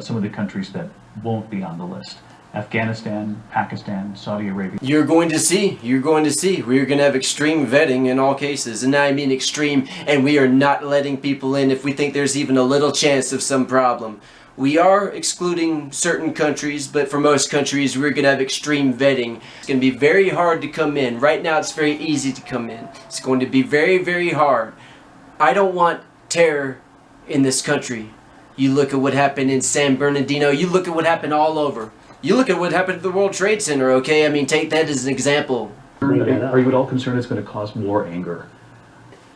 some of the countries that won't be on the list. Afghanistan, Pakistan, Saudi Arabia. You're going to see. We're going to have extreme vetting in all cases. And I mean extreme, and we are not letting people in if we think there's even a little chance of some problem. We are excluding certain countries, but for most countries we're going to have extreme vetting. It's going to be very hard to come in. Right now it's very easy to come in. It's going to be very, very hard. I don't want terror in this country. You look at what happened in San Bernardino. You look at what happened all over. You look at what happened at the World Trade Center, okay? I mean, take that as an example. Are you at all concerned it's going to cause more anger?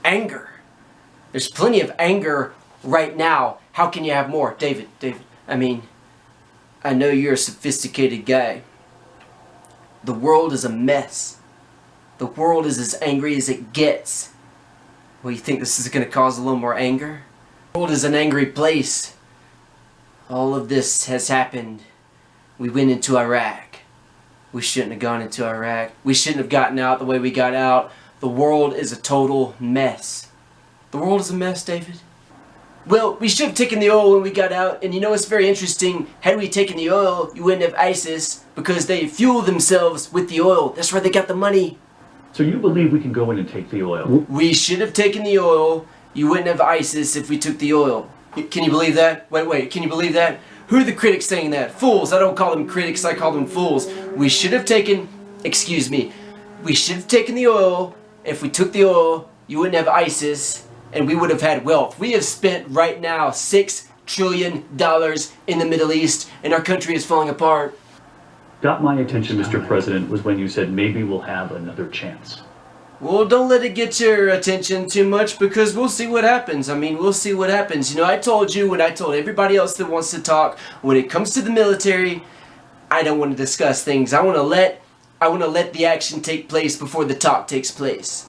Anger? There's plenty of anger right now. How can you have more? David, I mean, I know you're a sophisticated guy. The world is a mess. The world is as angry as it gets. Well, you think this is going to cause a little more anger? The world is an angry place. All of this has happened. We went into Iraq. We shouldn't have gone into Iraq. We shouldn't have gotten out the way we got out. The world is a total mess. The world is a mess, David. Well, we should have taken the oil when we got out, and you know what's very interesting? Had we taken the oil, you wouldn't have ISIS, because they fuel themselves with the oil. That's where they got the money. So you believe we can go in and take the oil? We should have taken the oil. You wouldn't have ISIS if we took the oil. Can you believe that? Wait, can you believe that? Who are the critics saying that? Fools. I don't call them critics, I call them fools. We should have taken, we should have taken the oil. If we took the oil, you wouldn't have ISIS, and we would have had wealth. We have spent right now $6 trillion in the Middle East, and our country is falling apart. Got my attention, Mr. President, was when you said maybe we'll have another chance. Well, don't let it get your attention too much, because we'll see what happens. I mean, we'll see what happens. You know, I told you, and I told everybody else that wants to talk, when it comes to the military, I don't want to discuss things. I want to let the action take place before the talk takes place.